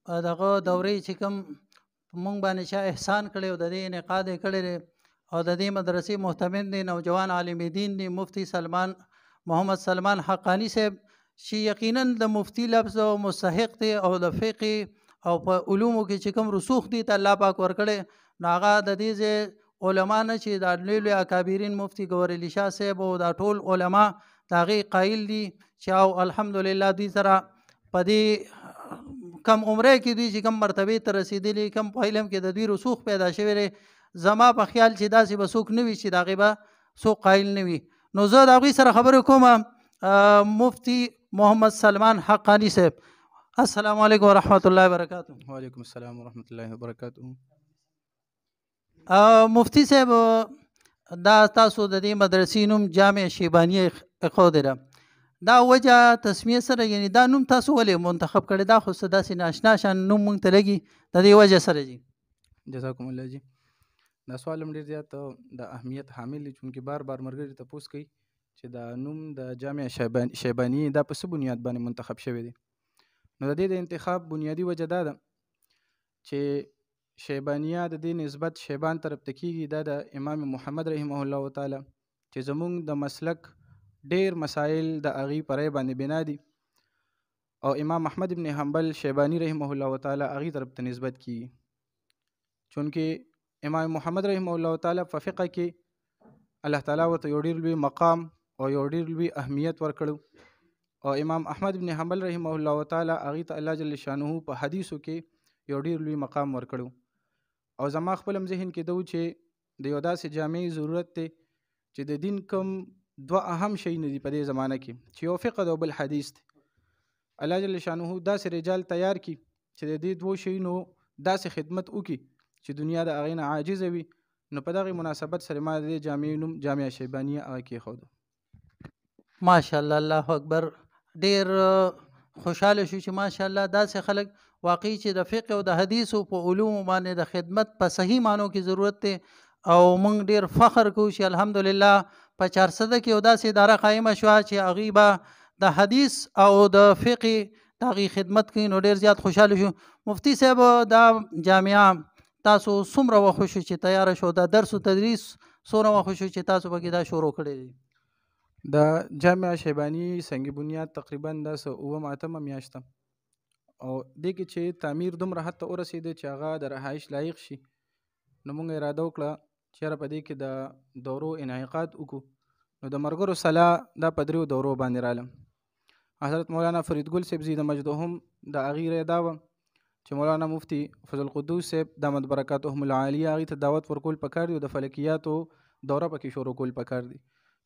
دغه دورې چې کوم مونږ باندې چا احسان کړی او د دې انعقاد یې کړی دی او د دې مدرسې محتمل دی نوجوان عالم دین دی مفتی محمد سلمان حقانی صاحب چې یقینا د مفتی لفظ او مستحق دی او د فقه او په علومو کې چې کوم رسوخ دي ته الله پاک ورکړي نو هغه د دې ځای علما نه چې د لوی اکابرین مفتی ګور علي شاه صاحب او دا ټول علما د هغې قایل دي چې او الحمدلله دوی سره په دې کم عمره کې دوی چې کم مرتبه ته رسیدلي کم په علم کې د دوی رسوخ پیدا شوی دی زما په خیال چې داسې به څوک نه وي چې د هغې به څوک قایل نه وي نو زه د هغوی سره خبرې کوم مفتی محمد سلمان حقانی صاحب السلام علیکم ورحمۃ اللہ وبرکاتہ. وعلیکم السلام ورحمۃ اللہ وبرکاتہ. مفتی صاحب دا تاسو د دې مدرسې نوم جامع شیبانیه ایښودی ده دا وجه تسمیه سره یعنی دا نوم تاسو ولې منتخب کړی دا خو څه داسې ناشنا شان نوم موږ ته لګي د دې وجه سره جي. جزاکم الله جی. دا سوال هم ډېر زیات د اهمیت حامل دی چونکې بار بار ملګري تپوس کوي چې دا نوم د جامع شیباني دا په څه بنیاد باندې منتخب شوی دی. نو د دې د انتخاب بنیادی وجه دا ده چې شیبانیه د دې نسبت شیبان طرف ته کیږي دا د امام محمد رحمه الله تعالی چې زمونږ د مسلک ډیر مسائل د هغې په رای باندې بنا دي او امام احمد ابن حنبل شیبانی رحمه الله تعالی هغې طرف ته نسبت کیږي چونکې امام محمد رحمه الله تعالی په فقه کې الله تعالی ورته یو ډیر لوی مقام او یو ډیر لوی اهمیت ورکړو او امام احمد ابن حنبل رحمه الله تعالی هغې ته الله جل شانه په حدیثو کې یو ډیر لوی مقام ورکړو او زما خپل هم ذهن کې دو چې د یو داسې جامع ضرورت دی چې د دین کوم دوه اهم شی نه دي په دې زمانه کې چې یو فقه او بل حدیث دی. الله جل شانه داسې رجال تیار کی چې د دې دوه شیونو داسې خدمت وکړي چې دنیا د هغې نه عاجزه وي نو په دغې مناسبت سره ما د دې جامع نوم جامع شیبانیه هغه کېښودو. ماشاءالله الله اکبر. ډیر خوشحاله شو چې ماشاءالله داسې خلک واقعي چې د فقه او د حدیثو په علومو باندې د خدمت په صحیح معنو کې ضرورت دی او موږ ډیر فخر کوو چې الحمدلله په 400 کې یو داسې اداره قایمه شوه چې هغې به د حدیث او د فقه د هغې خدمت کوي نو ډیر زیات خوشحاله شو. مفتی صاحب دا جامعه تاسو څومره وخت شو چې تیاره شو دا درس و تدریس څومره وخت شو چې تاسو پکې دا شروع کړی دی؟ د جامع شیبانی سنگ بنیاد تقریبا داسې اووم اتمه میاشته او دې کې چې تعمیر دومره حد ته ورسېده چې هغه د رهایش لایق شي نو موږ اراده وکړه چې یاره په دې کې د دورو انعقاد وکړو نو د ملګرو سلا دا په 3 دورو باندې رالم. حضرت مولانا فریدګل صاحب زیده مجدهم د هغې رایه دا وه چې مولانا مفتی فضل القدوس صاحب دامت برکاتهم العالیه هغې ته دعوت ورکول پکار دی او د فلکیاتو دوره پکې شروع کول پکار دی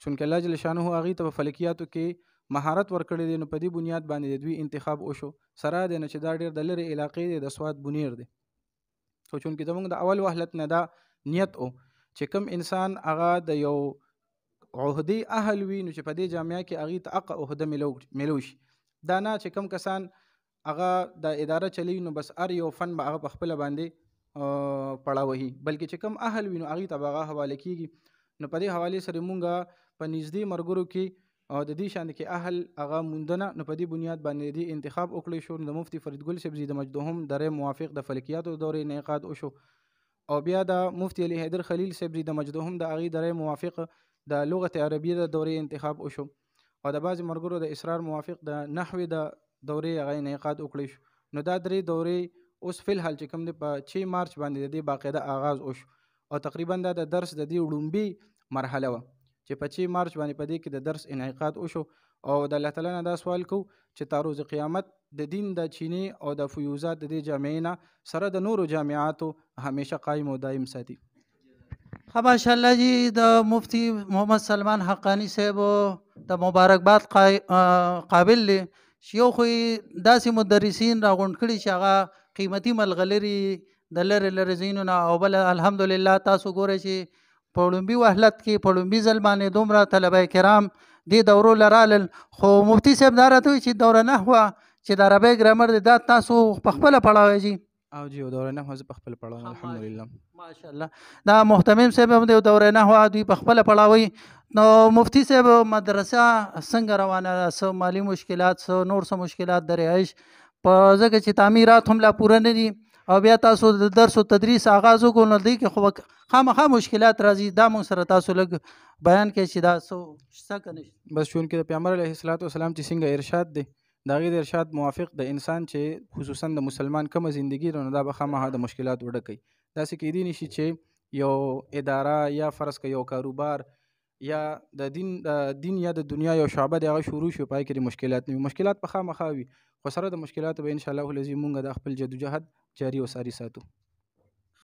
چونکې الله جل شانه هغې ته په فلکیاتو کې مهارت ورکړی دی نو په دې بنیاد باندې د دوی انتخاب وشو سره دی نه چې دا ډېر د لرې علاقې دی د سواد بنیر دی خو چونکې زموږ د اول وهلت نه دا نیت او چې کوم انسان هغه د یو عهدې اهل وي نو چې په دې جامعه کې هغې ته حق عهده میلو شي دا نه چې کوم کسان هغه د اداره چلی نو بس هر یو فن به هغه په خپله باندې پړاوهي بلکې چې کوم اهل وي نو هغې ته به هغه حواله کېږي نو په دې حوالې سره مونږ په نږدې ملګرو کې او د دې شان کې اهل هغه موندنه نو په دې بنیاد باندې دې انتخاب وکړی شو. د مفتی فریدګل صاحب زیده مجدهم درې موافق د فلکیاتو دورې انعقاد وشو او بیا د مفتی علي حیدر خلیل صاحب زیده مجدهم د هغې درې موافق د لغت عربیه د دورې انتخاب وشو او د بعضې ملګرو د اسرار موافق د نحوې د دورې هغه انعقاد وکړی شو نو دا 3 دورې اوس فی الحال چې کوم دی په 6 مارچ باندې د دې باقاعده آغاز وشو او تقریبا دا د درس د دې وړومبي مرحله وه چې په 6 مارچ باندې په دې کې د درس انعقاد وشو او د الله تعالی نه دا سوال کو چې تا روز قیامت د دین د چینی او د فیوزات د دې جامعې نه سره د نورو جامعاتو همیشه قایم او دایم ساتي. ماشاءالله جی د مفتی محمد سلمان حقانی صاحب د مبارکباد قابل دی چې یو خو داسې مدرسین راغونډ کړي چې هغه قیمتي ملغلري د لرې لرې ځایونو نه او بل الحمدلله تاسو ګورئ چې په وړومبي وهلت کې په وړومبي ځل باندې دومره طلبه کرام دې دورو لرالل خو مفتی صاحب دا راته وایي چې دوره نحوه چې د عربی ګرامر دی دا تاسو په خپله پړاوئ جي؟ او جی دوره نحوه زه په خپله پړاوم الحمدلله. ماشاءالله دا محتمم صاحب هم دی دوره نحوه دوی په خپله پړاوئ. نو مفتی صاحب مدرسه څنګه روانه ده؟ څه مالي مشکلات څه نور څه مشکلات د رهایش په ځکه چې تعمیرات هم لا پوره نه دي او بیا تاسو د درس او تدریس آغاز وکړو نو دی کې خو خامخا مشکلات راځي. دا مونږ سره تاسو لږ بیان کړئ چې دا څه که نه. بس چون کې د پیغمبر علیه الصلاۃ والسلام چې څنګه ارشاد دی د هغې د ارشاد موافق د انسان چې خصوصا د مسلمان کومه زندگی ده نو دا به خامخا د مشکلات وډکوي. داسې کیدی نشي چې یو اداره یا فرض که یو کاروبار یا د دین یا د دنیا یو شعبه د هغه شروع شي پای کې مشکلات نه وي. مشکلات به خامخا وي خو سره د مشکلاتو به انشاءالله العزیز مونږ د خپل جدوجهد جاري وساري ساتو.